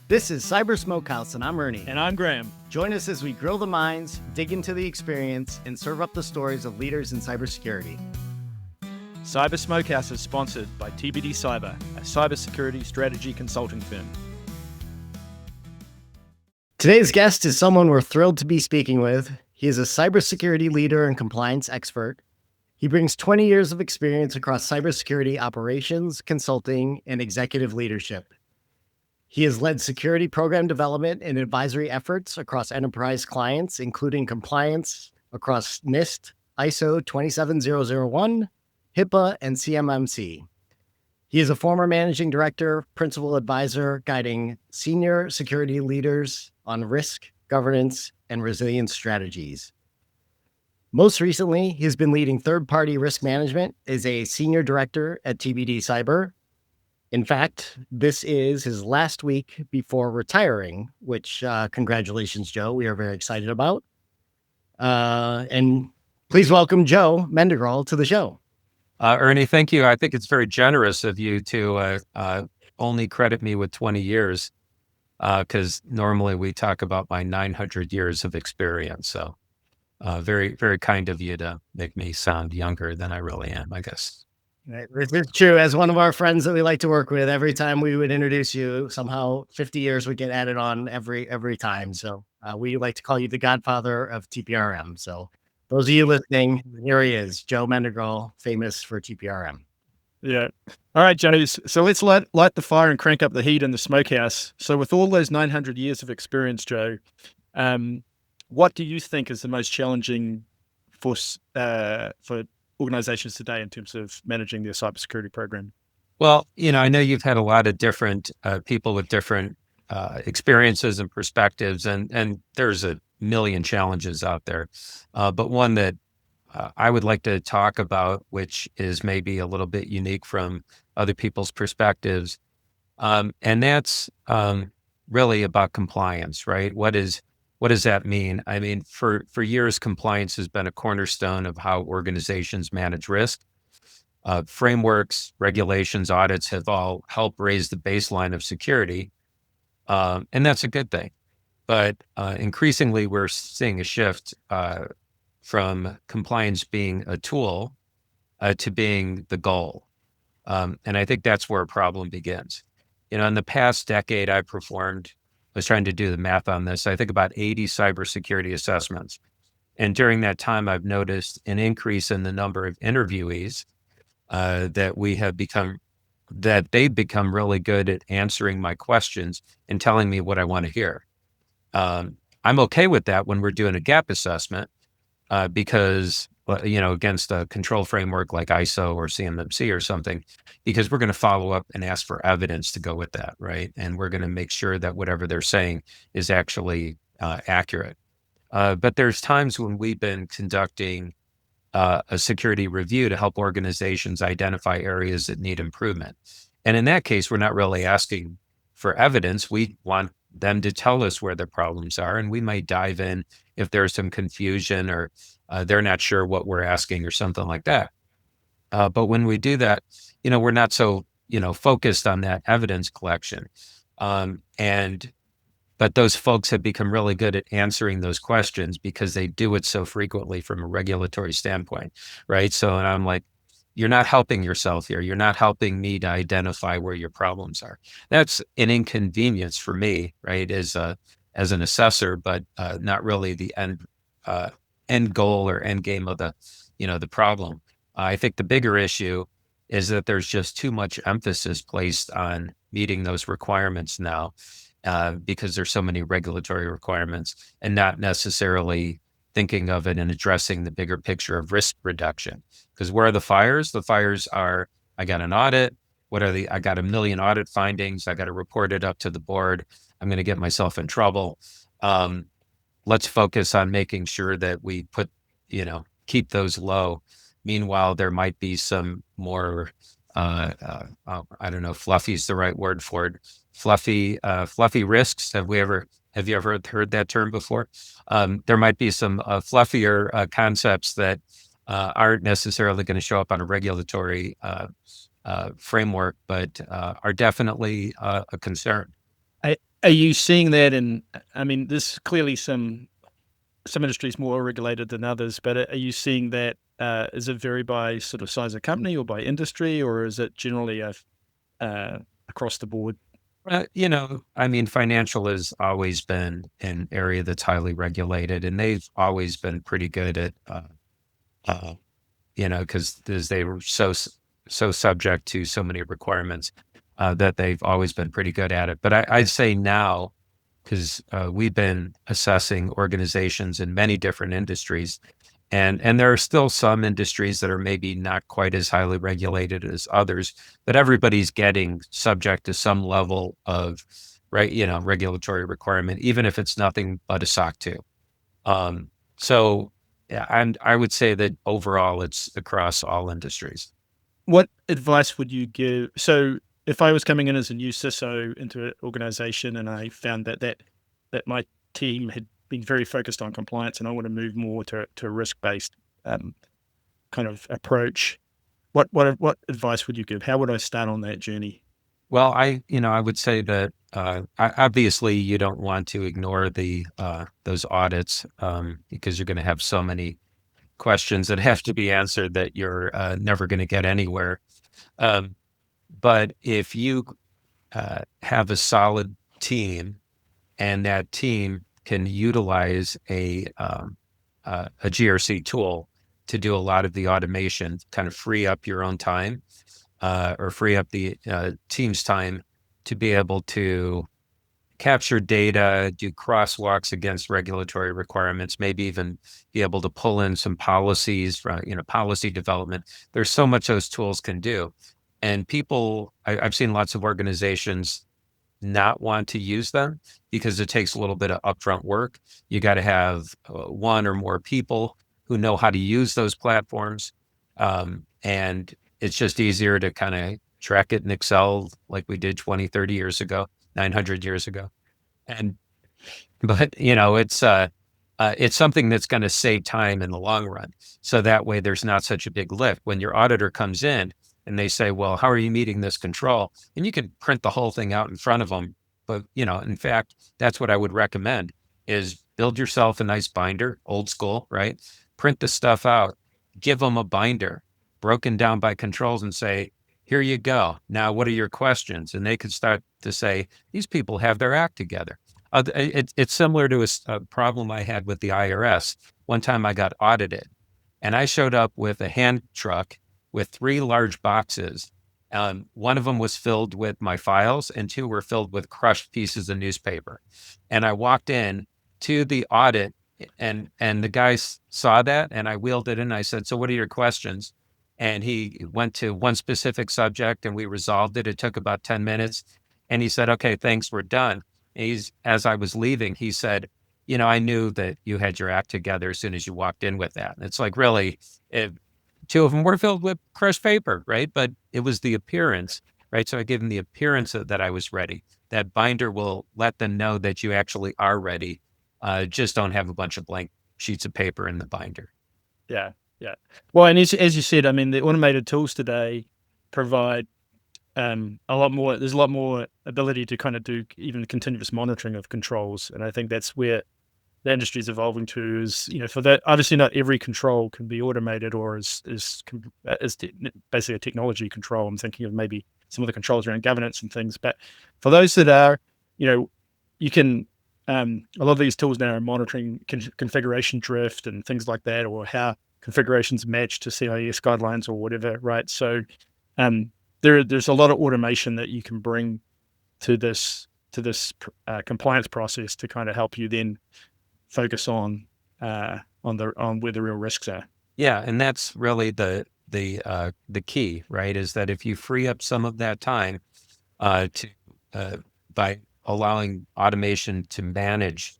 This is Cyber Smokehouse, and I'm Ernie. And I'm Graeme. Join us as we grill the minds, dig into the experience, and serve up the stories of leaders in cybersecurity. Cyber Smokehouse is sponsored by TBD Cyber, a cybersecurity strategy consulting firm. Today's guest is someone we're thrilled to be speaking with. He is a cybersecurity leader and compliance expert. He brings 20 years of experience across cybersecurity operations, consulting, and executive leadership. He has led security program development and advisory efforts across enterprise clients, including compliance across NIST, ISO 27001, HIPAA, and CMMC. He is a former managing director, principal advisor, guiding senior security leaders on risk, governance, and resilience strategies. Most recently, he has been leading third-party risk management as a senior director at TBD Cyber. In fact, this is his last week before retiring, which congratulations, Joe. We are very excited about. And please welcome Joe Mendygral to the show. Ernie, thank you. I think it's very generous of you to only credit me with 20 years, because normally we talk about my 900 years of experience. So very, very kind of you to make me sound younger than I really am, I guess. Right. It's true. As one of our friends that we like to work with, every time we would introduce you, somehow 50 years would get added on every time. So we like to call you the godfather of TPRM. So those of you listening, here he is, Joe Mendygral, famous for TPRM. Yeah. All right, Joe. So let's light the fire and crank up the heat in the smokehouse. So with all those 900 years of experience, Joe, what do you think is the most challenging for organizations today in terms of managing their cybersecurity program? Well, I know you've had a lot of different people with different experiences and perspectives, and there's a million challenges out there. But one that I would like to talk about, which is maybe a little bit unique from other people's perspectives, and that's really about compliance, right? What does that mean? I mean, for years, compliance has been a cornerstone of how organizations manage risk. Frameworks, regulations, audits have all helped raise the baseline of security, and that's a good thing. But increasingly, we're seeing a shift from compliance being a tool to being the goal. And I think that's where a problem begins. In the past decade, I was trying to do the math on this. I think about 80 cybersecurity assessments. And during that time, I've noticed an increase in the number of interviewees that they've become really good at answering my questions and telling me what I want to hear. I'm okay with that when we're doing a gap assessment because, against a control framework like ISO or CMMC or something, because we're going to follow up and ask for evidence to go with that, right? And we're going to make sure that whatever they're saying is actually accurate. But there's times when we've been conducting a security review to help organizations identify areas that need improvement. And in that case, we're not really asking for evidence. We want them to tell us where the problems are, and we might dive in if there's some confusion or they're not sure what we're asking or something like that. But when we do that, we're not so, focused on that evidence collection. But those folks have become really good at answering those questions because they do it so frequently from a regulatory standpoint, right? So, and I'm like, you're not helping yourself here. You're not helping me to identify where your problems are. That's an inconvenience for me, right? As an assessor, but not really the end goal or end game of the problem. I think the bigger issue is that there's just too much emphasis placed on meeting those requirements now because there's so many regulatory requirements and not necessarily thinking of it and addressing the bigger picture of risk reduction. Because where are the fires? The fires are, I got an audit. I got a million audit findings. I got to report it up to the board. I'm going to get myself in trouble. Let's focus on making sure that we keep those low. Meanwhile, there might be some more, I don't know, fluffy is the right word for it. Fluffy risks. Have you ever heard that term before? There might be some fluffier concepts that aren't necessarily going to show up on a regulatory framework, but are definitely a concern. Are you seeing that I mean, there's clearly some industries more regulated than others, but are you seeing that, is it vary by sort of size of company or by industry, or is it generally across the board? I mean, financial has always been an area that's highly regulated, and they've always been pretty good at, uh, because they were so subject to so many requirements, that they've always been pretty good at it. But I'd say now, because we've been assessing organizations in many different industries, and there are still some industries that are maybe not quite as highly regulated as others, but everybody's getting subject to some level of regulatory requirement, even if it's nothing but a SOC 2. So yeah, and I would say that overall it's across all industries. What advice would you give? So if I was coming in as a new CISO into an organization and I found that my team had been very focused on compliance and I want to move more to a risk-based kind of approach, what advice would you give? How would I start on that journey? Well, I would say that obviously you don't want to ignore those audits, because you're going to have so many questions that have to be answered that you're never going to get anywhere. Um, but if you have a solid team, and that team can utilize a GRC tool to do a lot of the automation, kind of free up your own time, or free up the team's time to be able to capture data, do crosswalks against regulatory requirements, maybe even be able to pull in some policies from, policy development. There's so much those tools can do. And I've seen lots of organizations not want to use them because it takes a little bit of upfront work. You got to have one or more people who know how to use those platforms. And it's just easier to kind of track it in Excel like we did 20, 30 years ago, 900 years ago. But it's something that's going to save time in the long run. So that way there's not such a big lift. When your auditor comes in and they say, well, how are you meeting this control? And you can print the whole thing out in front of them. But, in fact, that's what I would recommend is build yourself a nice binder, old school, right? Print the stuff out, give them a binder broken down by controls and say, here you go. Now, what are your questions? And they could start to say, these people have their act together. It's similar to a problem I had with the IRS. One time I got audited and I showed up with a hand truck with 3 large boxes. One of them was filled with my files and 2 were filled with crushed pieces of newspaper. And I walked in to the audit and the guy saw that and I wheeled it in. I said, so what are your questions? And he went to one specific subject and we resolved it. It took about 10 minutes. And he said, okay, thanks, we're done. As I was leaving, he said, I knew that you had your act together as soon as you walked in with that. And it's like, really, 2 of them were filled with crushed paper, right? But it was the appearance, right? So I gave them the appearance that I was ready. That binder will let them know that you actually are ready. Just don't have a bunch of blank sheets of paper in the binder. Yeah. Yeah. Well, and as you said, I mean, the automated tools today provide a lot more. There's a lot more ability to kind of do even continuous monitoring of controls, and I think that's where the industry is evolving to. Is for that, obviously, not every control can be automated or is basically a technology control. I'm thinking of maybe some of the controls around governance and things, but for those that are, you can. A lot of these tools now are monitoring configuration drift and things like that, or how configurations match to CIS guidelines or whatever, right? So there's a lot of automation that you can bring to this compliance process to kind of help you then focus on where the real risks are. Yeah, and that's really the key, right? Is that if you free up some of that time by allowing automation to manage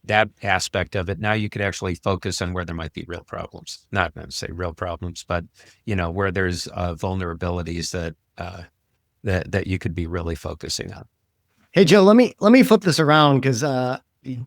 that aspect of it, now you could actually focus on where there might be real problems. Not going to say real problems, but where there's vulnerabilities that you could be really focusing on. Hey, Joe, let me flip this around because I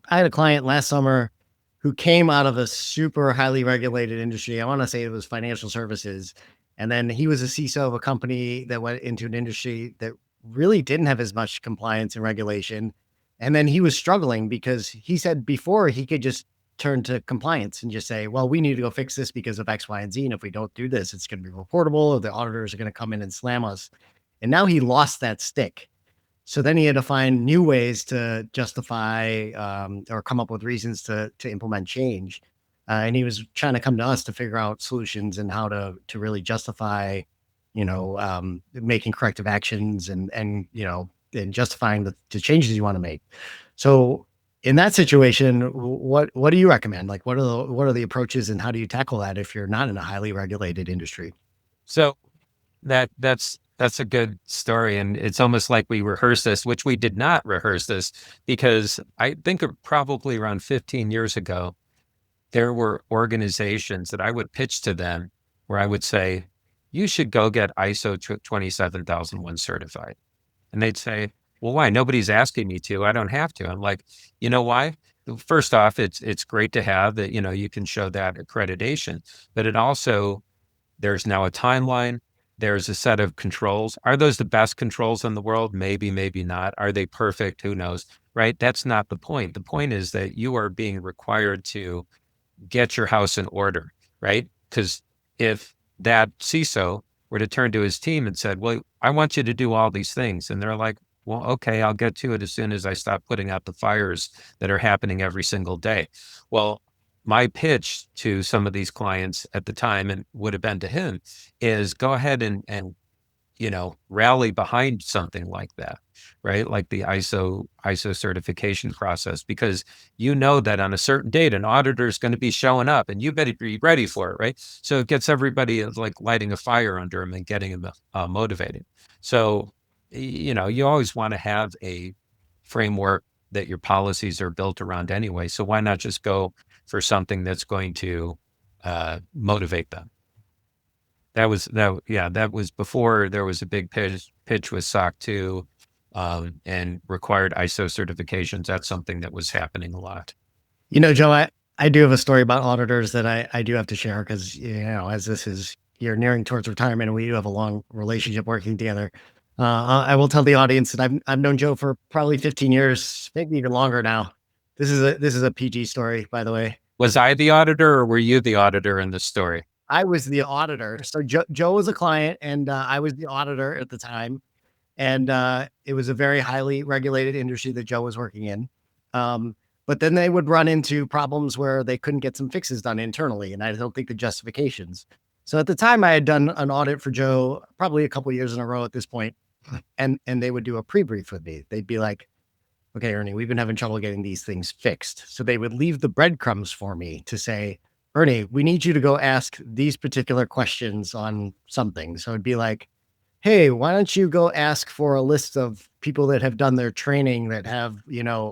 had a client last summer who came out of a super highly regulated industry. I want to say it was financial services. And then he was a CISO of a company that went into an industry that really didn't have as much compliance and regulation. And then he was struggling because he said before he could just turn to compliance and just say, well, we need to go fix this because of X, Y, and Z. And if we don't do this, it's going to be reportable, or the auditors are going to come in and slam us. And now he lost that stick. So then he had to find new ways to justify or come up with reasons to implement change. And he was trying to come to us to figure out solutions and how to really justify, making corrective actions and justifying the changes you want to make. So in that situation, what do you recommend? Like, what are the approaches and how do you tackle that if you're not in a highly regulated industry? So that's a good story. And it's almost like we rehearsed this, which we did not rehearse this, because I think probably around 15 years ago, there were organizations that I would pitch to them where I would say, you should go get ISO 27001 certified. And they'd say, well, why? Nobody's asking me to. I don't have to. I'm like, you know why? First off, it's great to have that, you can show that accreditation, but it also, there's now a timeline. There's a set of controls. Are those the best controls in the world? Maybe, maybe not. Are they perfect? Who knows? Right? That's not the point. The point is that you are being required to get your house in order, right? Because if that CISO were to turn to his team and said, well, I want you to do all these things. And they're like, well, okay, I'll get to it as soon as I stop putting out the fires that are happening every single day. Well, my pitch to some of these clients at the time, and would have been to him, is go ahead and rally behind something like that, right? Like the ISO certification process, because that on a certain date, an auditor is going to be showing up and you better be ready for it, right? So it gets everybody like lighting a fire under them and getting them motivated. So, you always want to have a framework that your policies are built around anyway. So why not just go for something that's going to motivate them? That was before there was a big pitch with SOC 2 and required ISO certifications. That's something that was happening a lot. Joe, I do have a story about auditors that I do have to share because, as you're nearing towards retirement and we do have a long relationship working together. I will tell the audience that I've known Joe for probably 15 years, maybe even longer now. This is a PG story, by the way. Was I the auditor or were you the auditor in this story? I was the auditor. So Joe was a client and I was the auditor at the time. And it was a very highly regulated industry that Joe was working in. But then they would run into problems where they couldn't get some fixes done internally. And I don't think the justifications. So at the time I had done an audit for Joe, probably a couple of years in a row at this point. And they would do a pre-brief with me. They'd be like, okay, Ernie, we've been having trouble getting these things fixed. So they would leave the breadcrumbs for me to say, Ernie, we need you to go ask these particular questions on something. So it'd be like, hey, why don't you go ask for a list of people that have done their training that have,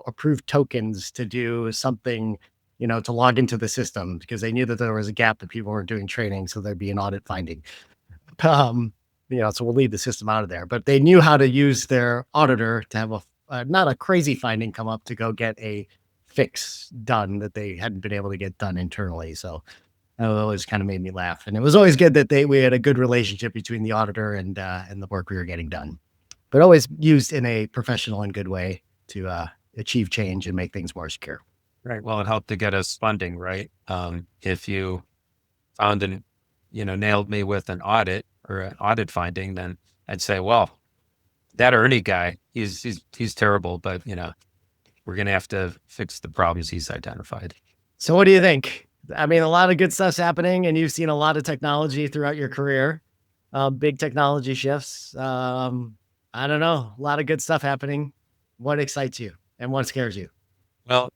approved tokens to do something, to log into the system, because they knew that there was a gap that people weren't doing training. So there'd be an audit finding. So we'll leave the system out of there, but they knew how to use their auditor to have not a crazy finding come up to go get a fix done that they hadn't been able to get done internally. So that always kind of made me laugh. And it was always good that we had a good relationship between the auditor and the work we were getting done, but always used in a professional and good way to achieve change and make things more secure. Right. Well, it helped to get us funding, right? If you found nailed me with an audit or an audit finding, then I'd say, well, that Ernie guy, he's terrible, but we're going to have to fix the problems he's identified. So what do you think? I mean, a lot of good stuff's happening and you've seen a lot of technology throughout your career, big technology shifts. I don't know, a lot of good stuff happening. What excites you and what scares you? Well,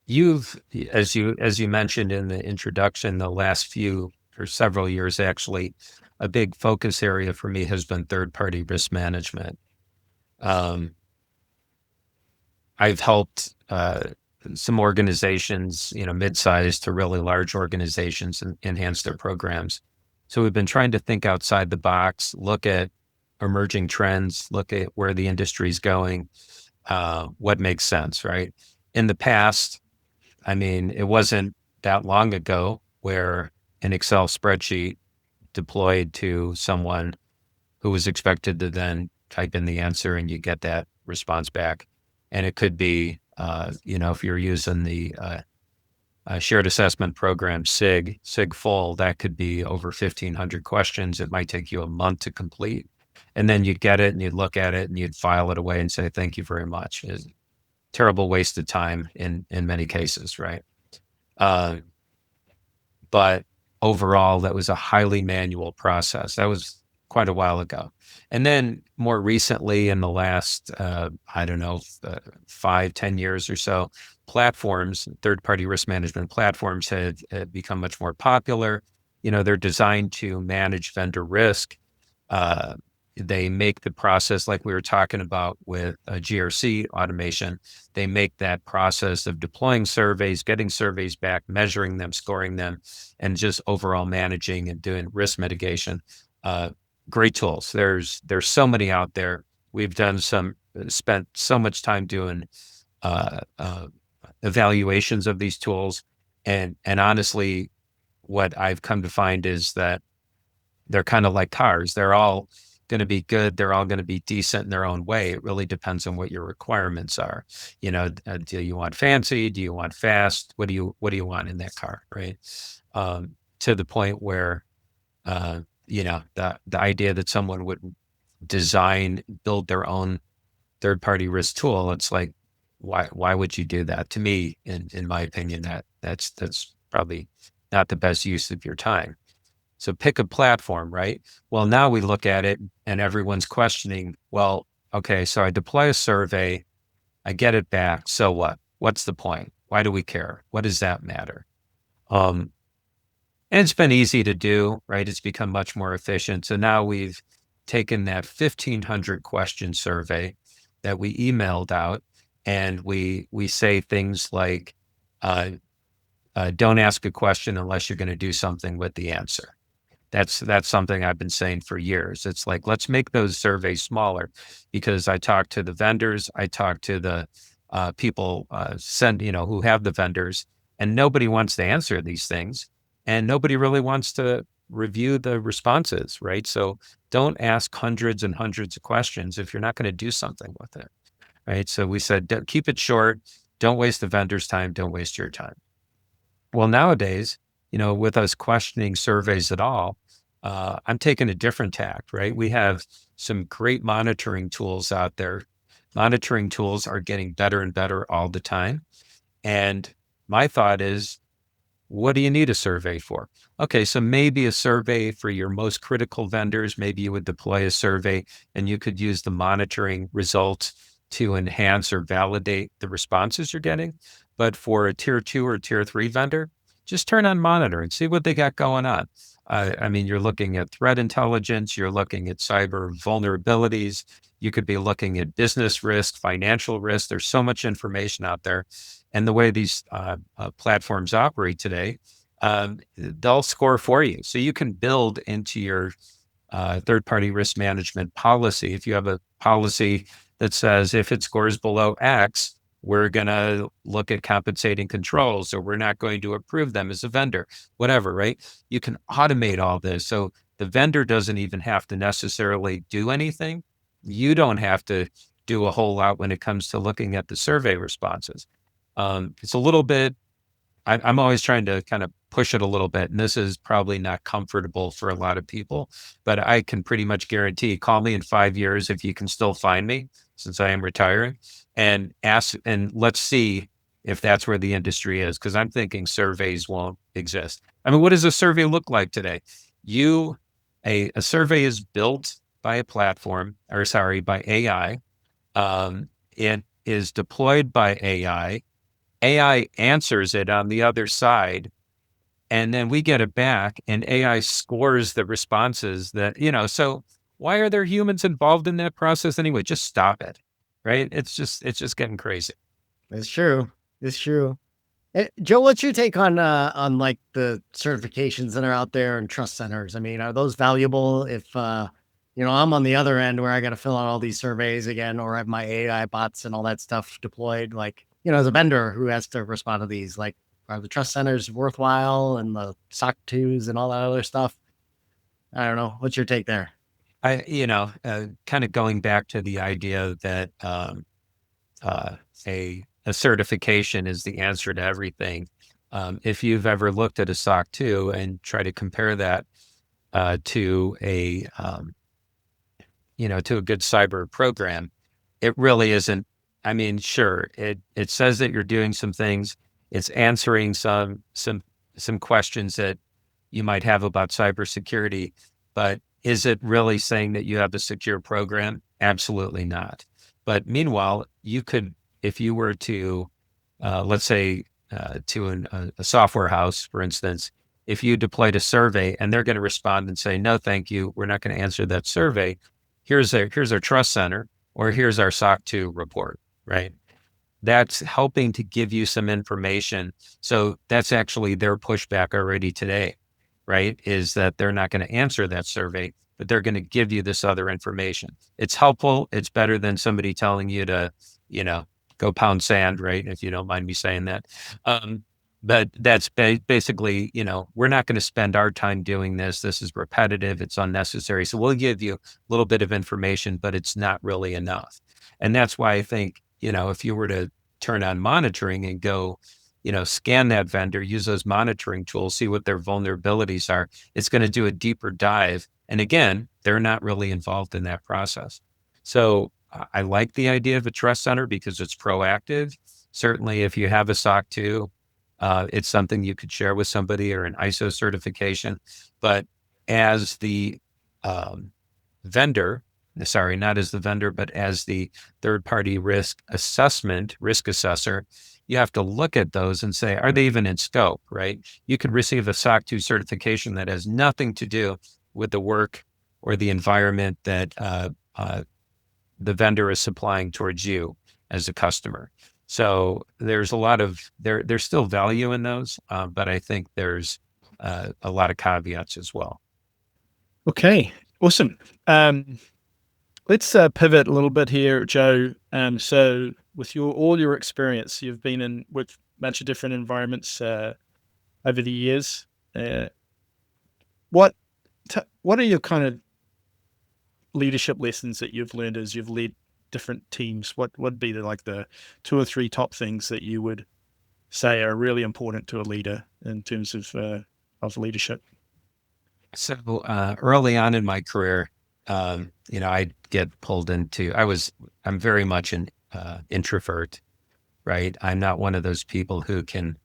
you've, as you mentioned in the introduction, the last few or several years, actually, a big focus area for me has been third-party risk management. I've helped some organizations, mid-sized to really large organizations, and enhance their programs. So we've been trying to think outside the box, look at emerging trends, look at where the industry is going, what makes sense, right? In the past, it wasn't that long ago where an Excel spreadsheet deployed to someone who was expected to then type in the answer and you get that response back. And it could be, if you're using the shared assessment program, SIG full, that could be over 1,500 questions. It might take you a month to complete. And then you'd get it and you'd look at it and you'd file it away and say, thank you very much. It's a terrible waste of time in many cases, right? But overall, that was a highly manual process. That was quite a while ago. And then more recently, in the last, 5-10 years or so, platforms, third-party risk management platforms have become much more popular. They're designed to manage vendor risk. They make the process, like we were talking about with GRC automation, they make that process of deploying surveys, getting surveys back, measuring them, scoring them, and just overall managing and doing risk mitigation. Great tools. There's so many out there. We've spent so much time doing evaluations of these tools. And honestly, what I've come to find is that they're kind of like cars. They're all going to be good. They're all going to be decent in their own way. It really depends on what your requirements are. Do you want fancy? Do you want fast? What do you want in that car? Right. To the point where, the idea that someone would build their own third-party risk tool, it's like, why would you do that? To me, in my opinion, that's probably not the best use of your time. So pick a platform, right? Well, now we look at it and everyone's questioning, well, okay, so I deploy a survey, I get it back. So what? What's the point? Why do we care? What does that matter? And it's been easy to do, right? It's become much more efficient. So now we've taken that 1,500 question survey that we emailed out, and we say things like, don't ask a question unless you're going to do something with the answer. That's something I've been saying for years. It's like, let's make those surveys smaller, because I talk to the vendors, I talk to the people who have the vendors, and nobody wants to answer these things, and nobody really wants to review the responses, right? So don't ask hundreds and hundreds of questions if you're not going to do something with it, right? So we said, keep it short. Don't waste the vendor's time. Don't waste your time. Well, nowadays, with us questioning surveys at all, I'm taking a different tack, right? We have some great monitoring tools out there. Monitoring tools are getting better and better all the time. And my thought is, what do you need a survey for? Okay, so maybe a survey for your most critical vendors. Maybe you would deploy a survey and you could use the monitoring results to enhance or validate the responses you're getting. But for a tier 2 or tier 3 vendor, just turn on monitor and see what they got going on. You're looking at threat intelligence, you're looking at cyber vulnerabilities, you could be looking at business risk, financial risk. There's so much information out there. And the way these platforms operate today, they'll score for you. So you can build into your third-party risk management policy. If you have a policy that says if it scores below X, we're going to look at compensating controls, or we're not going to approve them as a vendor, whatever, right? You can automate all this. So the vendor doesn't even have to necessarily do anything. You don't have to do a whole lot when it comes to looking at the survey responses. It's a little bit, I'm always trying to kind of push it a little bit. And this is probably not comfortable for a lot of people, but I can pretty much guarantee, call me in 5 years if you can still find me, since I am retiring, and ask, and let's see if that's where the industry is. Cause I'm thinking surveys won't exist. What does a survey look like today? A survey is built by a platform, by AI. It is deployed by AI. AI answers it on the other side, and then we get it back, and AI scores the responses that, so why are there humans involved in that process anyway? Just stop it, right? It's just getting crazy. It's true. Joe, what's your take on like the certifications that are out there and trust centers? Are those valuable if, I'm on the other end where I got to fill out all these surveys again, or I have my AI bots and all that stuff deployed, like, as a vendor who has to respond to these, like, are the trust centers worthwhile, and the SOC 2s and all that other stuff? I don't know. What's your take there? Kind of going back to the idea that a certification is the answer to everything. If you've ever looked at a SOC 2 and try to compare that to a to a good cyber program, it really isn't. I mean, sure, it says that you're doing some things. It's answering some questions that you might have about cybersecurity, but is it really saying that you have a secure program? Absolutely not. But meanwhile, you could, if you were to, let's say, to a software house, for instance, if you deployed a survey and they're going to respond and say, no, thank you, we're not going to answer that survey. Here's our trust center, or here's our SOC 2 report, right? That's helping to give you some information. So that's actually their pushback already today, right? Is that they're not going to answer that survey, but they're going to give you this other information. It's helpful. It's better than somebody telling you to, go pound sand, right? If you don't mind me saying that. But that's basically, we're not going to spend our time doing this. This is repetitive. It's unnecessary. So we'll give you a little bit of information, but it's not really enough. And that's why I think, if you were to turn on monitoring and go, scan that vendor, use those monitoring tools, see what their vulnerabilities are, it's going to do a deeper dive. And again, they're not really involved in that process. So I like the idea of a trust center because it's proactive. Certainly, if you have a SOC 2, it's something you could share with somebody, or an ISO certification. But as the vendor, sorry, not as the vendor, but as the third-party risk assessor, you have to look at those and say, are they even in scope, right? You could receive a SOC 2 certification that has nothing to do with the work or the environment that the vendor is supplying towards you as a customer. So there's a lot of, there's still value in those, but I think there's a lot of caveats as well. Okay, awesome. Let's pivot a little bit here, Joe. So with all your experience, you've been in with a bunch of different environments over the years. What are your kind of leadership lessons that you've learned as you've led different teams? What would be the 2 or 3 top things that you would say are really important to a leader in terms of leadership? So early on in my career, I'd get pulled into, I'm very much an introvert, right? I'm not one of those people who can,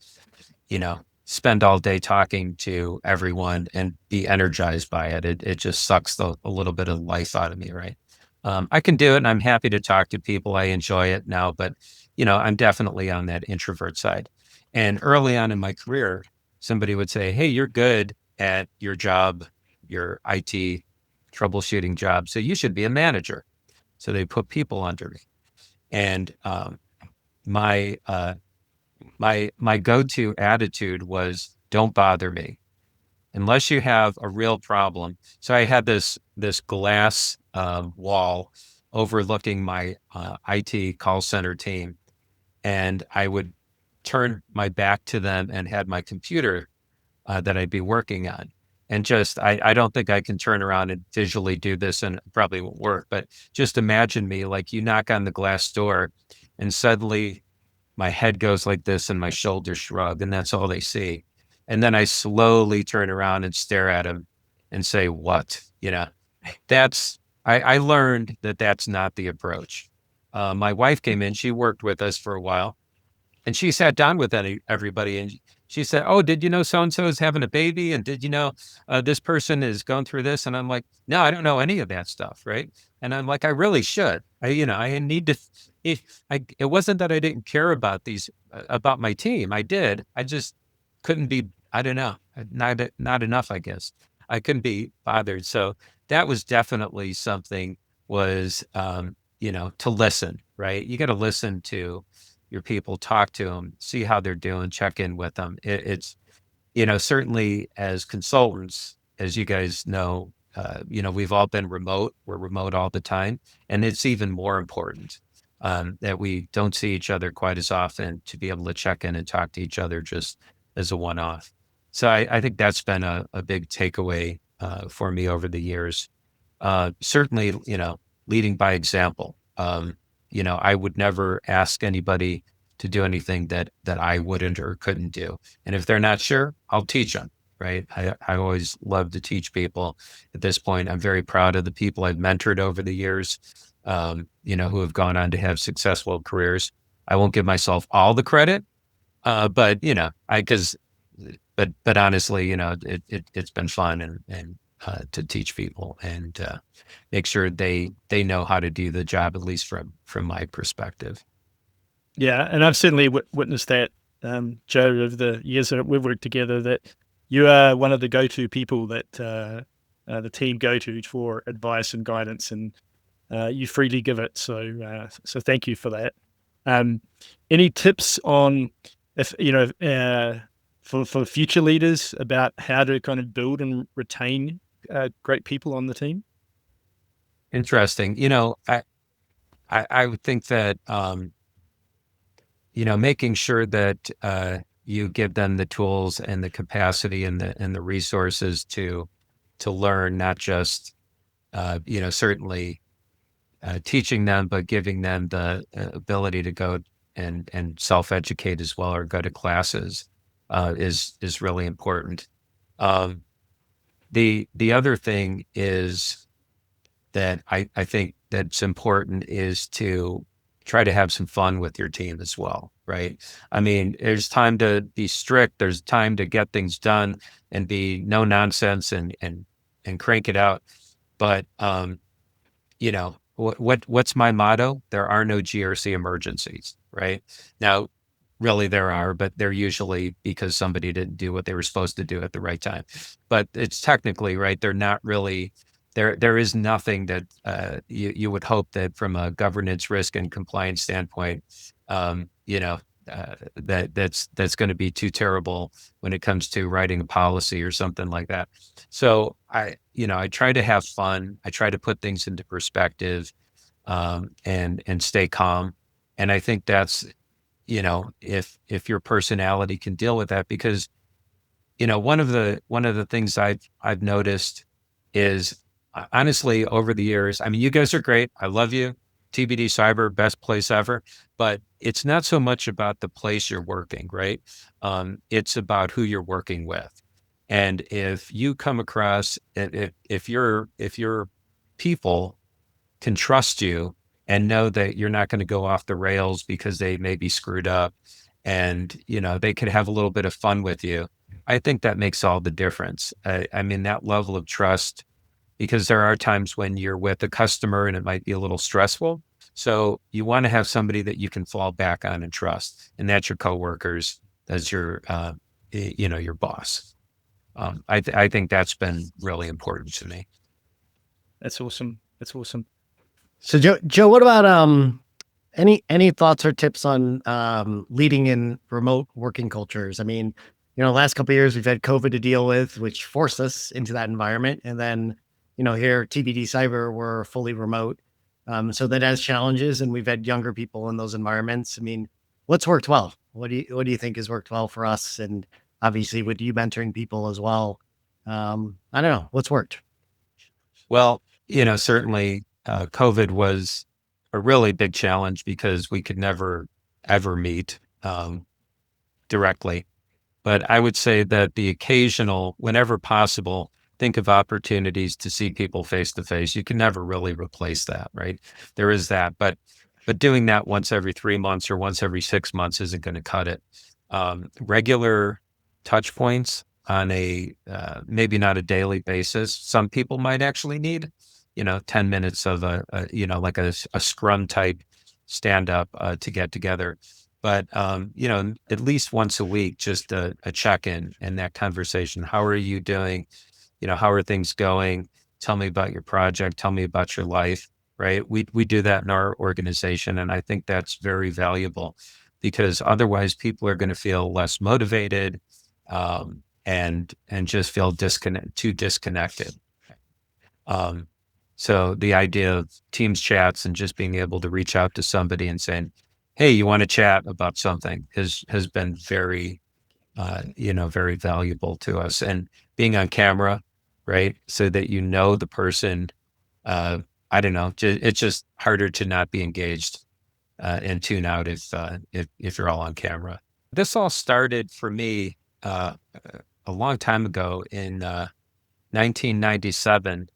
spend all day talking to everyone and be energized by it. It just sucks a little bit of life out of me, right? I can do it and I'm happy to talk to people. I enjoy it now, but I'm definitely on that introvert side. And early on in my career, somebody would say, hey, you're good at your job, your IT troubleshooting job, so you should be a manager. So they put people under me. And my go-to attitude was, don't bother me unless you have a real problem. So I had this glass wall overlooking my IT call center team, and I would turn my back to them and had my computer that I'd be working on. And just, I don't think I can turn around and visually do this, and it probably won't work, but just imagine me, like you knock on the glass door and suddenly my head goes like this and my shoulders shrug, and that's all they see. And then I slowly turn around and stare at them and say, what? I learned that that's not the approach. My wife came in, she worked with us for a while, and she sat down with everybody and she said, oh, did you know so-and-so is having a baby? And did you know this person is going through this? And I'm like, no, I don't know any of that stuff, right? And I'm like, I really should. I need to, it wasn't that I didn't care about about my team. I did. I just couldn't be, I don't know, not enough, I guess. I couldn't be bothered. So that was definitely something to listen, right? You got to listen to your people, talk to them, see how they're doing, check in with them. It's, certainly as consultants, as you guys know, we've all been remote. We're remote all the time. And it's even more important that we don't see each other quite as often, to be able to check in and talk to each other just as a one-off. So I think that's been a big takeaway for me over the years. Certainly, leading by example. I would never ask anybody to do anything that I wouldn't or couldn't do. And if they're not sure, I'll teach them, right? I always love to teach people. At this point, I'm very proud of the people I've mentored over the years, who have gone on to have successful careers. I won't give myself all the credit, but but honestly, it's been fun and to teach people and make sure they know how to do the job, at least from my perspective. Yeah, and I've certainly witnessed that, Joe, over the years that we've worked together, that you are one of the go-to people that the team go to for advice and guidance, and you freely give it. So thank you for that. Any tips on for future leaders about how to kind of build and retain great people on the team? Interesting. I would think that making sure that you give them the tools and the capacity and the resources to learn, not just certainly teaching them, but giving them the ability to go and self-educate as well, or go to classes is really important. The other thing is that I think that's important is to try to have some fun with your team as well, right? I mean, there's time to be strict, there's time to get things done and be no nonsense and crank it out. But what's my motto? There are no GRC emergencies, right? Now, really there are, but they're usually because somebody didn't do what they were supposed to do at the right time. But it's technically, right, they're not really, there is nothing that you would hope that from a governance, risk, and compliance standpoint, that's going to be too terrible when it comes to writing a policy or something like that. So I try to have fun. I try to put things into perspective, and stay calm. And I think that's, if your personality can deal with that, because, one of the things I've noticed is, honestly, over the years, I mean, you guys are great. I love you. TBD Cyber, best place ever. But it's not so much about the place you're working, right? It's about who you're working with. And if you come across, if your people can trust you and know that you're not going to go off the rails because they may be screwed up, and, they could have a little bit of fun with you, I think that makes all the difference. I mean, that level of trust, because there are times when you're with a customer and it might be a little stressful. So you want to have somebody that you can fall back on and trust, and that's your coworkers, that's your, your boss. I think that's been really important to me. That's awesome. That's awesome. So Joe, what about any thoughts or tips on leading in remote working cultures? I mean, last couple of years we've had COVID to deal with, which forced us into that environment, and then here at TBD Cyber we're fully remote. So that has challenges, and we've had younger people in those environments. I mean, what's worked well? What do you think has worked well for us? And obviously with you mentoring people as well, I don't know, what's worked? Well, certainly COVID was a really big challenge because we could never, ever meet directly. But I would say that the occasional, whenever possible, think of opportunities to see people face to face. You can never really replace that, right? There is that, but doing that once every 3 months or once every 6 months isn't going to cut it. Regular touch points on a maybe not a daily basis. Some people might actually need, 10 minutes of like a scrum type stand up to get together. But, at least once a week, just a check-in and that conversation. How are you doing? How are things going? Tell me about your project. Tell me about your life, right? We do that in our organization. And I think that's very valuable, because otherwise people are going to feel less motivated, and just feel too disconnected. So the idea of Teams chats and just being able to reach out to somebody and saying, hey, you want to chat about something, has been very, very valuable to us. And being on camera, right? So that the person, I don't know, it's just harder to not be engaged and tune out if you're all on camera. This all started for me a long time ago in 1997.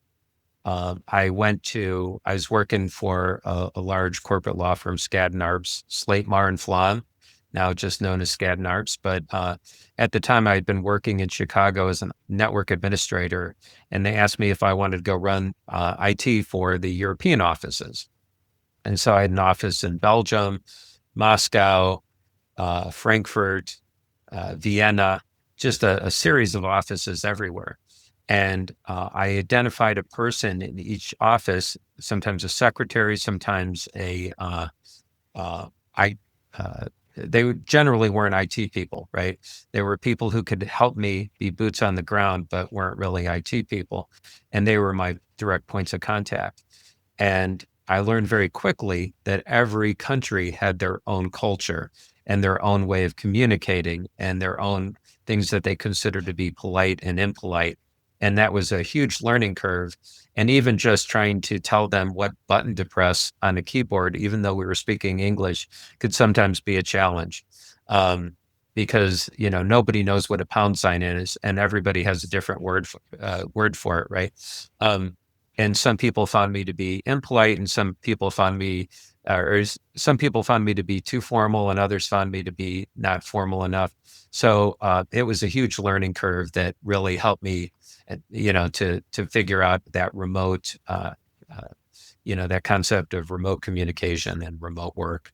I was working for a large corporate law firm, Skadden Arps, Slate, Meagher and Flom, now just known as Skadden Arps. But at the time, I had been working in Chicago as a network administrator, and they asked me if I wanted to go run IT for the European offices. And so I had an office in Belgium, Moscow, Frankfurt, Vienna, just a series of offices everywhere. And I identified a person in each office, sometimes a secretary, sometimes they generally weren't IT people, right? They were people who could help me be boots on the ground, but weren't really IT people. And they were my direct points of contact. And I learned very quickly that every country had their own culture and their own way of communicating and their own things that they considered to be polite and impolite. And that was a huge learning curve. And even just trying to tell them what button to press on a keyboard, even though we were speaking English, could sometimes be a challenge. Because nobody knows what a pound sign is, and everybody has a different word for it, right? And some people found me to be impolite, and some people found me to be too formal, and others found me to be not formal enough. So it was a huge learning curve that really helped me, to figure out that remote, that concept of remote communication and remote work.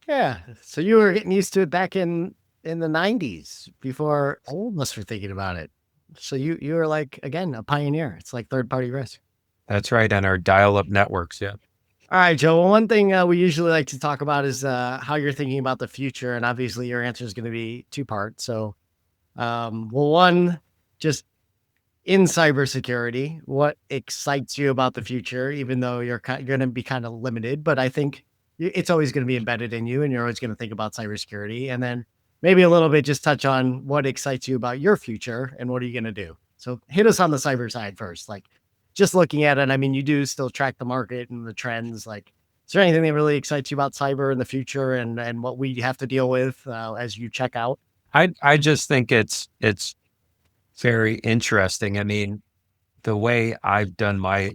Yeah. So you were getting used to it back in the 90s before all of us were thinking about it. So you were like, again, a pioneer. It's like third-party risk. That's right, on our dial-up networks, yeah. All right, Joe. Well, one thing we usually like to talk about is how you're thinking about the future. And obviously your answer is going to be two-part. So, one, just in cybersecurity, what excites you about the future, even though you're going to be kind of limited, but I think it's always going to be embedded in you and you're always going to think about cybersecurity. And then maybe a little bit, just touch on what excites you about your future and what are you going to do? So hit us on the cyber side first, like just looking at it. I mean, you do still track the market and the trends. Like, is there anything that really excites you about cyber in the future and what we have to deal with as you check out? I just think it's very interesting. I mean, the way I've done my,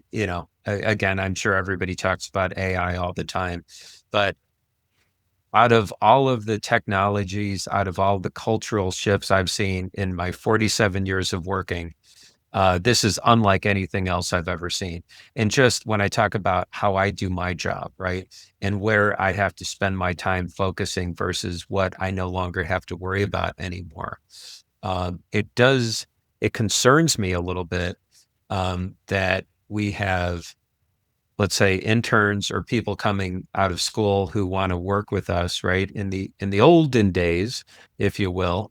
again, I'm sure everybody talks about AI all the time, but out of all of the technologies, out of all the cultural shifts I've seen in my 47 years of working, this is unlike anything else I've ever seen. And just when I talk about how I do my job, right, and where I have to spend my time focusing versus what I no longer have to worry about anymore. It concerns me a little bit that we have, let's say, interns or people coming out of school who want to work with us, right? In the olden days, if you will,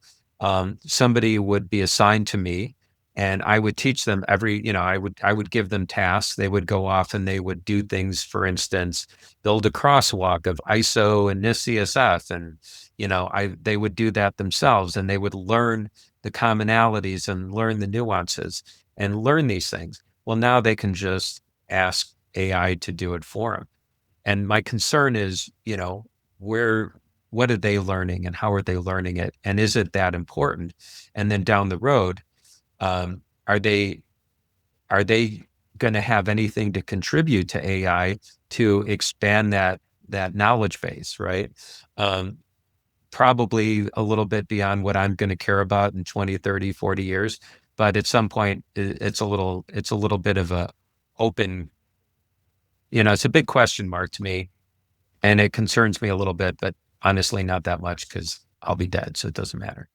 somebody would be assigned to me and I would teach them I would give them tasks. They would go off and they would do things, for instance, build a crosswalk of ISO and NIST-CSF. And, they would do that themselves and they would learn the commonalities and learn the nuances and learn these things. Well, now they can just ask AI to do it for them. And my concern is, what are they learning and how are they learning it? And is it that important? And then down the road, are they going to have anything to contribute to AI to expand that knowledge base, right? Probably a little bit beyond what I'm going to care about in 20, 30, 40 years. But at some point, it's a little bit of a open, it's a big question mark to me. And it concerns me a little bit, but honestly, not that much because I'll be dead. So it doesn't matter.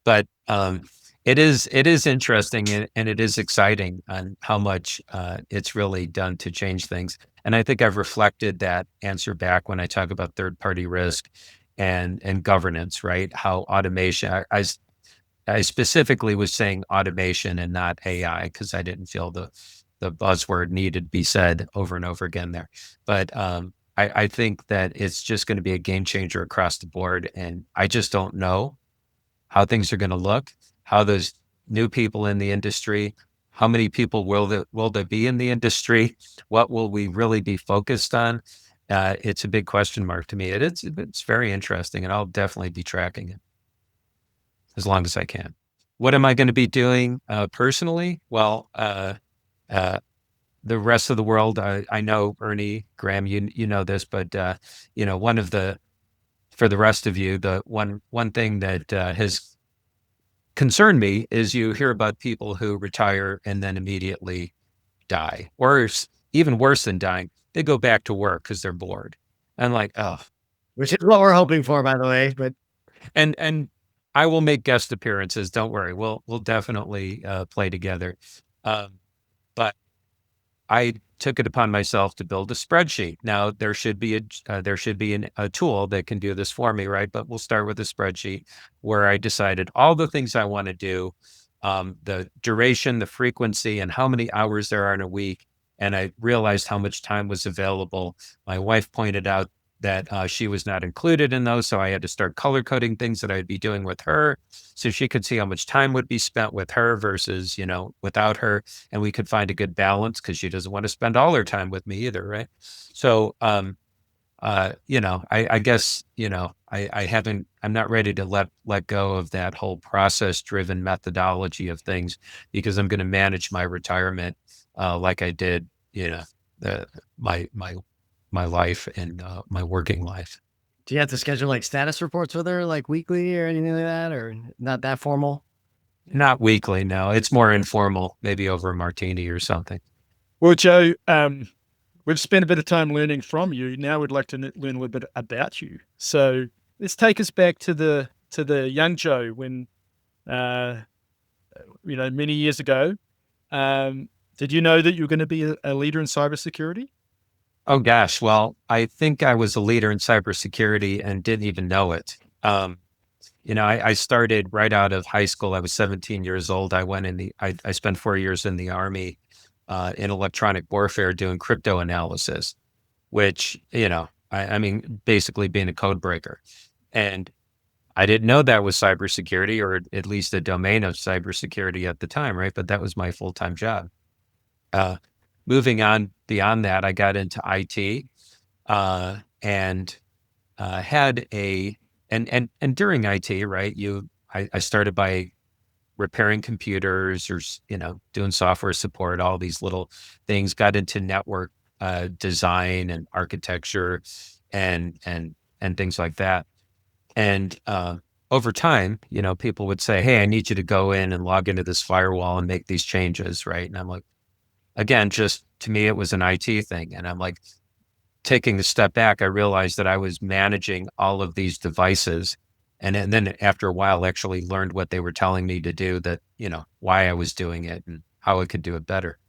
But it is interesting and it is exciting on how much it's really done to change things. And I think I've reflected that answer back when I talk about third-party risk and governance, right? How automation, I specifically was saying automation and not AI because I didn't feel the buzzword needed to be said over and over again there. But I think that it's just going to be a game changer across the board. And I just don't know how things are going to look, how those new people in the industry, how many people will there be in the industry? What will we really be focused on? it's a big question mark to me. It's very interesting, and I'll definitely be tracking it as long as I can. What am I going to be doing personally? Well, the rest of the world, I know, Ernie, Graeme, you know this, but for the rest of you, the one thing that has concerned me is you hear about people who retire and then immediately die, or even worse than dying, they go back to work because they're bored. I'm like, oh, Which is what we're hoping for, by the way. But and I will make guest appearances. Don't worry, we'll definitely play together. But I took it upon myself to build a spreadsheet. Now there should be a tool that can do this for me, right? But we'll start with a spreadsheet where I decided all the things I want to do, the duration, the frequency, and how many hours there are in a week. And I realized how much time was available. My wife pointed out that she was not included in those, so I had to start color coding things that I'd be doing with her, so she could see how much time would be spent with her versus without her, and we could find a good balance because she doesn't want to spend all her time with me either, right? So, I guess I'm not ready to let go of that whole process-driven methodology of things because I'm going to manage my retirement like I did, my life and my working life. do you have to schedule like status reports with her, like weekly or anything like that, or not that formal? Not weekly, no. It's more informal, maybe over a martini or something. Well, Joe, we've spent a bit of time learning from you. Now we'd like to learn a little bit about you. So let's take us back to the young Joe when, many years ago. Did you know that you were going to be a leader in cybersecurity? Oh gosh, well, I think I was a leader in cybersecurity and didn't even know it. I started right out of high school. I was 17 years old. I spent 4 years in the Army in electronic warfare doing crypto analysis, which, I mean, basically being a code breaker. And I didn't know that was cybersecurity, or at least a domain of cybersecurity at the time, right? But that was my full-time job. Moving on beyond that, I got into IT and had and during IT, right? I started by repairing computers or doing software support, all these little things. Got into network design and architecture and things like that. And over time, people would say, "Hey, I need you to go in and log into this firewall and make these changes," right? And I'm like, again, just to me, it was an IT thing. And I'm like, taking a step back, I realized that I was managing all of these devices. And then after a while, actually learned what they were telling me to do, that, why I was doing it and how I could do it better.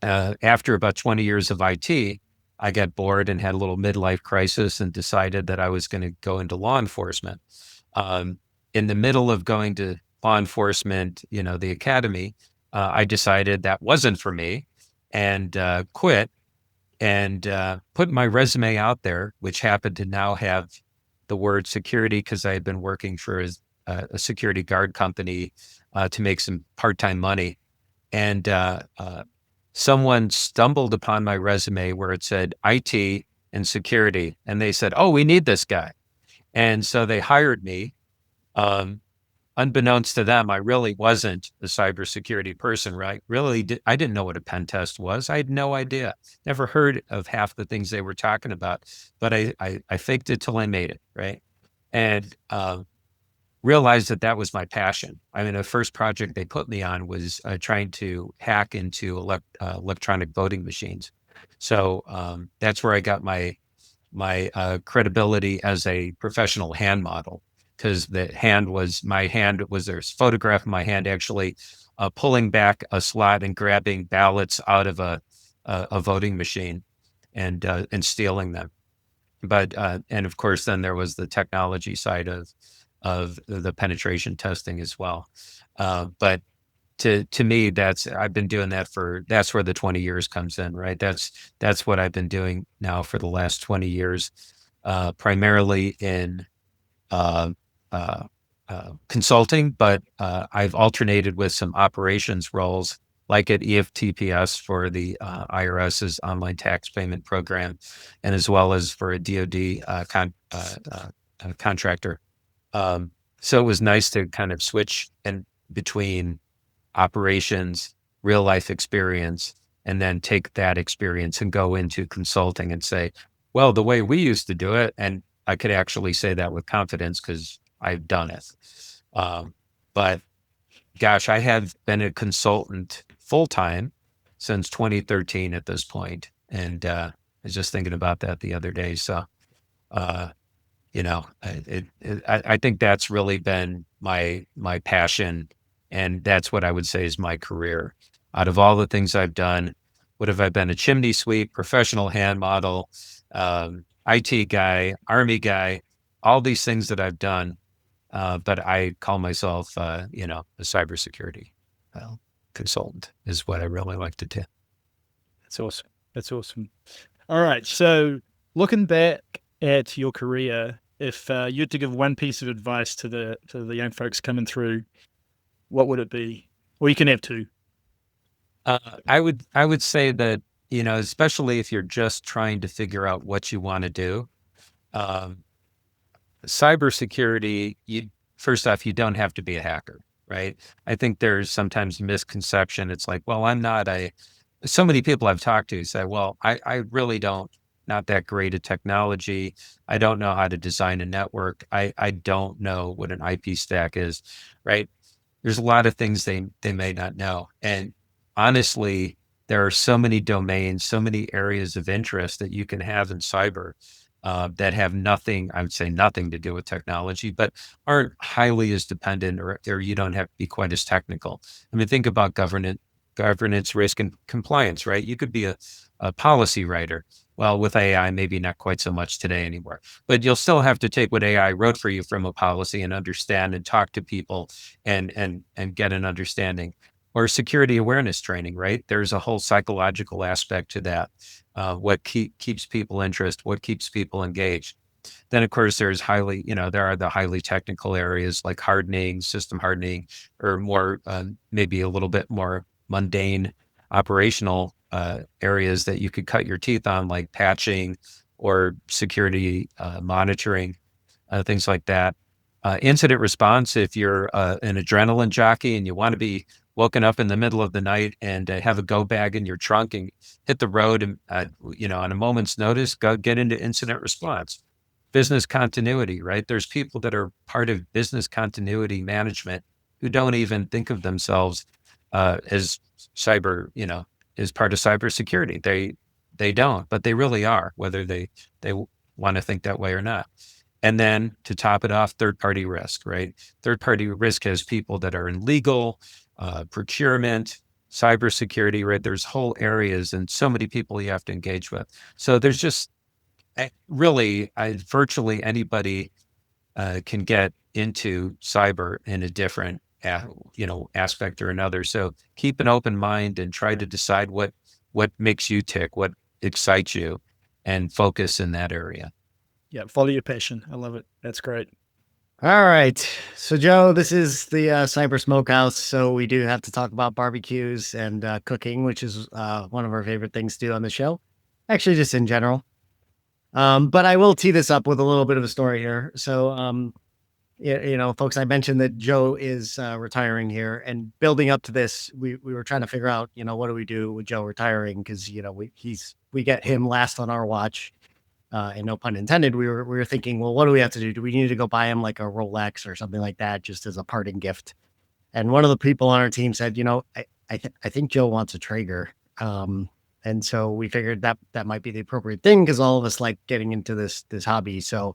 After about 20 years of IT, I got bored and had a little midlife crisis and decided that I was going to go into law enforcement. In the middle of going to law enforcement, the academy, I decided that wasn't for me and quit and put my resume out there, which happened to now have the word security because I had been working for a security guard company to make some part-time money. And someone stumbled upon my resume where it said IT and security. And they said, "Oh, we need this guy." And so they hired me. Unbeknownst to them, I really wasn't a cybersecurity person, right? I didn't know what a pen test was. I had no idea. Never heard of half the things they were talking about, but I faked it till I made it, right? And realized that was my passion. I mean, the first project they put me on was trying to hack into electronic voting machines. So that's where I got my credibility as a professional hand model, because my hand was there's a photograph of my hand actually pulling back a slot and grabbing ballots out of a voting machine and stealing them. But and of course, then there was the technology side of the penetration testing as well. But to me, I've been doing that's where the 20 years comes in, right? That's what I've been doing now for the last 20 years, primarily in consulting, but I've alternated with some operations roles like at EFTPS for the IRS's online tax payment program, and as well as for a DoD contractor. So it was nice to kind of switch in between operations, real life experience, and then take that experience and go into consulting and say, well, the way we used to do it, and I could actually say that with confidence because I've done it. But gosh, I have been a consultant full time since 2013 at this point, and I was just thinking about that the other day. So, I think that's really been my passion, and that's what I would say is my career. Out of all the things I've done, what have I been? A chimney sweep, professional hand model, IT guy, Army guy, all these things that I've done. But I call myself, a cybersecurity consultant is what I really like to do. That's awesome. All right. So looking back at your career, if you had to give one piece of advice to the young folks coming through, what would it be? Or you can have two. I would say that, especially if you're just trying to figure out what you want to do, cybersecurity, first off, you don't have to be a hacker, right? I think there's sometimes misconception. It's like, well, so many people I've talked to say, well, I really not that great at technology. I don't know how to design a network. I don't know what an IP stack is, right? There's a lot of things they may not know. And honestly, there are so many domains, so many areas of interest that you can have in cyber that have nothing, I would say nothing to do with technology, but aren't highly as dependent, or you don't have to be quite as technical. I mean, think about governance, risk, and compliance, right? You could be a policy writer. Well, with AI, maybe not quite so much today anymore, but you'll still have to take what AI wrote for you from a policy and understand and talk to people and get an understanding. Or security awareness training, right? There's a whole psychological aspect to that. What keeps people interested, what keeps people engaged. Then, of course, there are the highly technical areas like hardening, system hardening, or more, maybe a little bit more mundane operational areas that you could cut your teeth on, like patching or security monitoring, things like that. Incident response, if you're an adrenaline jockey and you want to be woken up in the middle of the night and have a go bag in your trunk and hit the road and, on a moment's notice, go get into incident response. Business continuity, right? There's people that are part of business continuity management who don't even think of themselves as cyber, as part of cybersecurity. They don't, but they really are, whether they want to think that way or not. And then to top it off, third-party risk, right? Third-party risk has people that are in legal, procurement, cybersecurity, right? There's whole areas and so many people you have to engage with. So there's just really, virtually anybody can get into cyber in a different, aspect or another. So keep an open mind and try to decide what makes you tick, what excites you, and focus in that area. Yeah, follow your passion. I love it. That's great. All right. So, Joe, this is the Cyber Smokehouse. So we do have to talk about barbecues and cooking, which is one of our favorite things to do on the show. Actually, just in general. But I will tee this up with a little bit of a story here. So, folks, I mentioned that Joe is retiring here, and building up to this, we were trying to figure out, what do we do with Joe retiring? Because, we get him last on our watch. And no pun intended, we were thinking, well, what do we have to do? Do we need to go buy him like a Rolex or something like that, just as a parting gift? And one of the people on our team said, I think Joe wants a Traeger. And so we figured that might be the appropriate thing, because all of us like getting into this hobby. So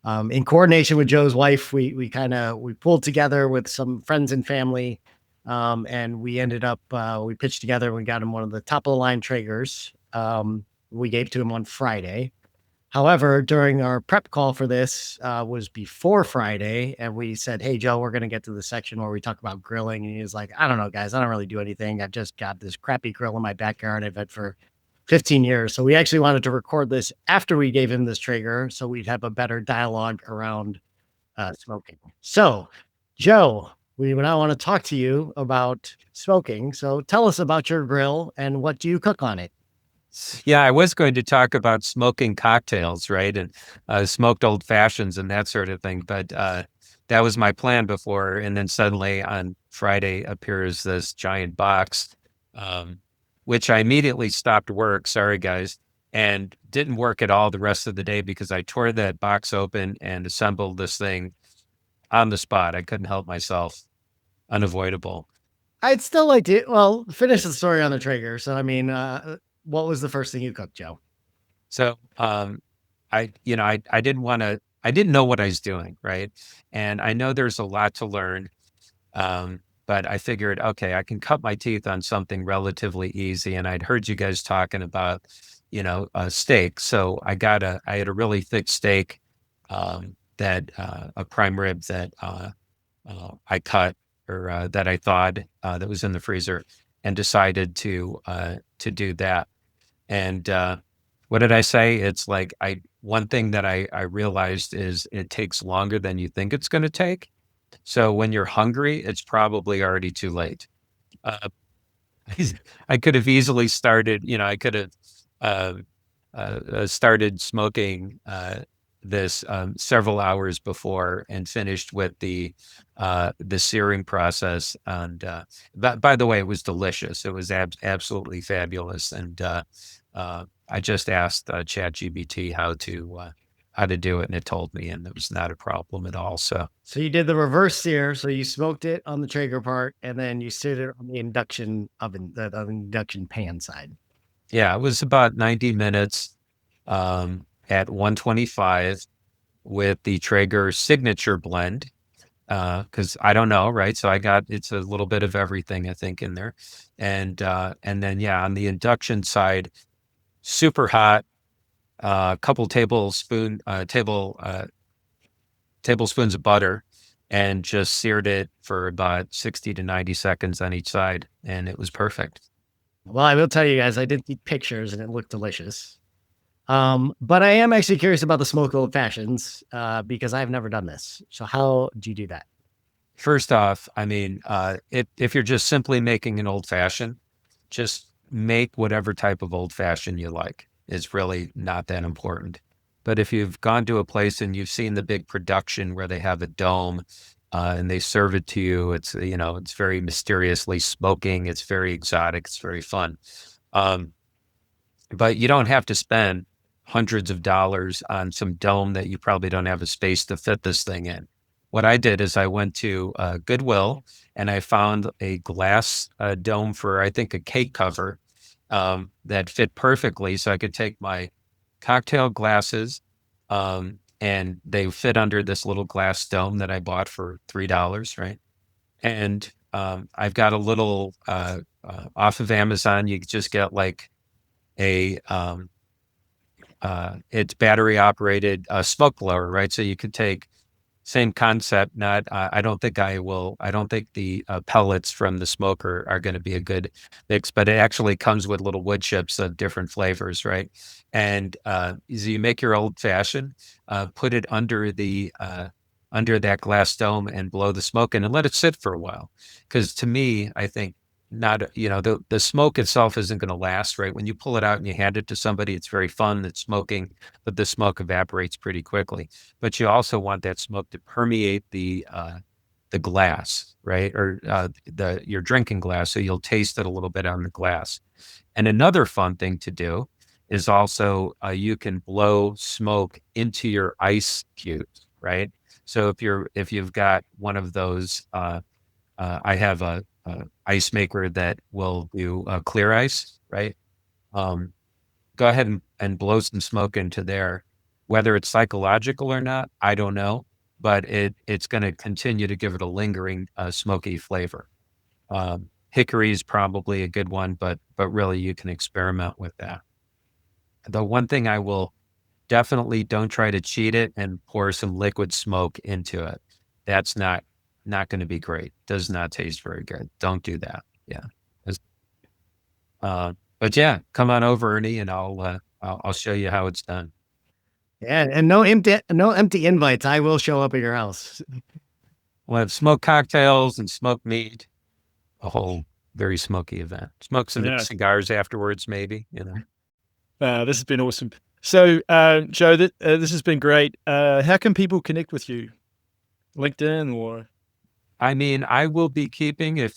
in coordination with Joe's wife, we pulled together with some friends and family, and we ended up we pitched together. We got him one of the top of the line Traegers. We gave to him on Friday. However, during our prep call for this was before Friday, and we said, hey, Joe, we're going to get to the section where we talk about grilling. And he was like, I don't know, guys, I don't really do anything. I've just got this crappy grill in my backyard I've had for 15 years. So we actually wanted to record this after we gave him this Traeger, so we'd have a better dialogue around smoking. So, Joe, we now want to talk to you about smoking. So tell us about your grill and what do you cook on it? Yeah, I was going to talk about smoking cocktails, right? And smoked old fashions and that sort of thing. But that was my plan before. And then suddenly on Friday appears this giant box, um, which I immediately stopped work. Sorry, guys. And didn't work at all the rest of the day because I tore that box open and assembled this thing on the spot. I couldn't help myself. Unavoidable. I'd still like to, well, finish the story on the Traeger. So, I mean, what was the first thing you cooked, Joe? So, I didn't want to, I didn't know what I was doing, right? And I know there's a lot to learn. But I figured, okay, I can cut my teeth on something relatively easy. And I'd heard you guys talking about, steak. So I had a really thick steak, a prime rib that, I cut or that I thawed, that was in the freezer and decided to do that. And, what did I say? It's like one thing that I realized is it takes longer than you think it's going to take. So when you're hungry, it's probably already too late. Uh, I could have easily started, I could have uh, started smoking this several hours before and finished with the searing process. And by the way, it was delicious. It was absolutely fabulous. And I just asked ChatGPT how to do it, and it told me, and it was not a problem at all. So So you did the reverse sear. So you smoked it on the Traeger part and then you seared it on the induction oven, the induction pan side. yeah, it was about 90 minutes at 125 with the Traeger signature blend. Because I don't know, right? So it's a little bit of everything, I think, in there. And then yeah, on the induction side, super hot, a couple tablespoons of butter, and just seared it for about 60 to 90 seconds on each side, and it was perfect. Well, I will tell you guys, I did see pictures and it looked delicious. But I am actually curious about the smoked old fashions because I've never done this. So how do you do that? First off, I mean, if you're just simply making an old fashioned, just make whatever type of old fashioned you like. It's really not that important. But if you've gone to a place and you've seen the big production where they have a dome and they serve it to you, it's very mysteriously smoking. It's very exotic. It's very fun. Um, but you don't have to spend hundreds of dollars on some dome that you probably don't have a space to fit this thing in. What I did is I went to Goodwill and I found a glass dome for, I think, a cake cover that fit perfectly. So I could take my cocktail glasses and they fit under this little glass dome that I bought for $3, right? And I've got a little off of Amazon, you just get like a it's battery operated smoke blower, right? So you could take same concept. Not I don't think the pellets from the smoker are going to be a good mix, but it actually comes with little wood chips of different flavors, right? And so you make your old fashioned, put it under that glass dome and blow the smoke in and let it sit for a while. Because to me, I think not, the smoke itself isn't going to last, right? When you pull it out and you hand it to somebody, it's very fun, it's smoking, but the smoke evaporates pretty quickly. But you also want that smoke to permeate the glass, right? Or your drinking glass, so you'll taste it a little bit on the glass. And another fun thing to do is also you can blow smoke into your ice cubes, right? So if you've got one of those, I have a ice maker that will do clear ice, right? Um, Go ahead and blow some smoke into there. Whether it's psychological or not, I don't know, but it's going to continue to give it a lingering smoky flavor. Hickory is probably a good one, but really you can experiment with that. The one thing I will definitely don't try to cheat it and pour some liquid smoke into it. That's not going to be great. Does not taste very good. Don't do that. Yeah. But yeah, come on over, Ernie, and I'll show you how it's done. Yeah, and no empty invites. I will show up at your house. We'll have smoked cocktails and smoked meat, a whole very smoky event. Smoke some cigars afterwards, maybe, This has been awesome. So, Joe, this has been great. How can people connect with you? LinkedIn or? I mean, I will be keeping, I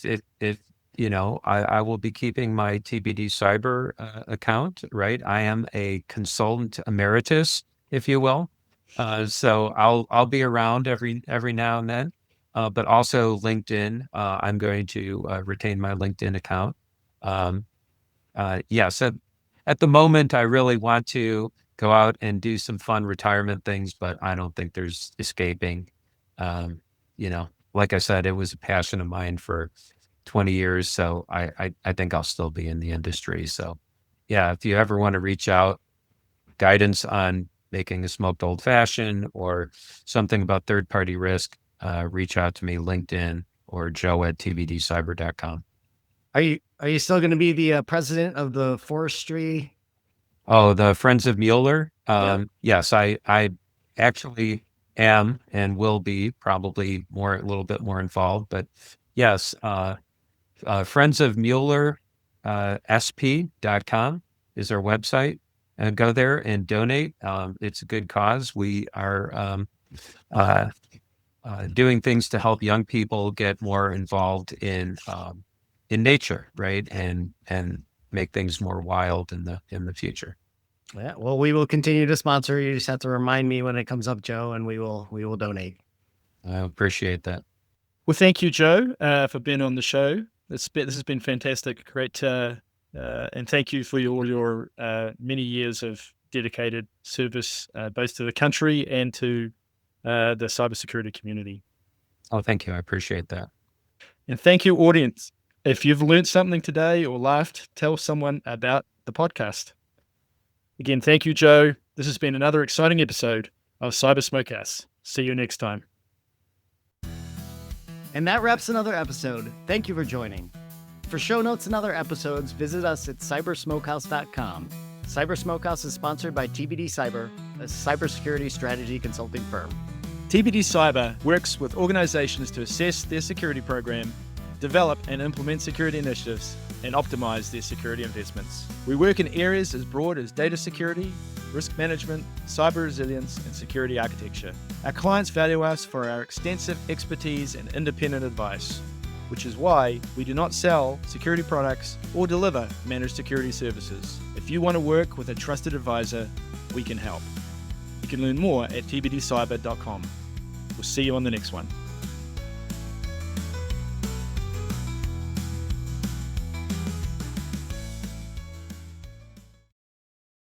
will be keeping my TBD Cyber account, right? I am a consultant emeritus, if you will. So I'll be around every now and then. But also LinkedIn, I'm going to retain my LinkedIn account. So at the moment, I really want to go out and do some fun retirement things, but I don't think there's escaping. Like I said, it was a passion of mine for 20 years. So I think I'll still be in the industry. So yeah, if you ever want to reach out, guidance on making a smoked old fashioned or something about third-party risk, reach out to me, LinkedIn or joe@tbdcyber.com. Are you still going to be the president of the forestry? Oh, the Friends of Mueller. Yes, I actually am and will be probably a little bit more involved, but yes, Friends of Mueller, sp.com is our website. Go there and donate. It's a good cause. We are doing things to help young people get more involved in nature, right, and make things more wild in the future. Yeah, well, we will continue to sponsor. You just have to remind me when it comes up, Joe, and we will donate. I appreciate that. Well, thank you, Joe, for being on the show. This has been fantastic. Great. And thank you for all your many years of dedicated service, both to the country and to the cybersecurity community. Oh, thank you. I appreciate that. And thank you, audience. If you've learned something today or laughed, tell someone about the podcast. Again, thank you, Joe. This has been another exciting episode of Cyber Smokehouse. See you next time. And that wraps another episode. Thank you for joining. For show notes and other episodes, visit us at cybersmokehouse.com. Cyber Smokehouse is sponsored by TBD Cyber, a cybersecurity strategy consulting firm. TBD Cyber works with organizations to assess their security program, develop and implement security initiatives, and optimize their security investments. We work in areas as broad as data security, risk management, cyber resilience, and security architecture. Our clients value us for our extensive expertise and independent advice, which is why we do not sell security products or deliver managed security services. If you want to work with a trusted advisor, we can help. You can learn more at tbdcyber.com. We'll see you on the next one.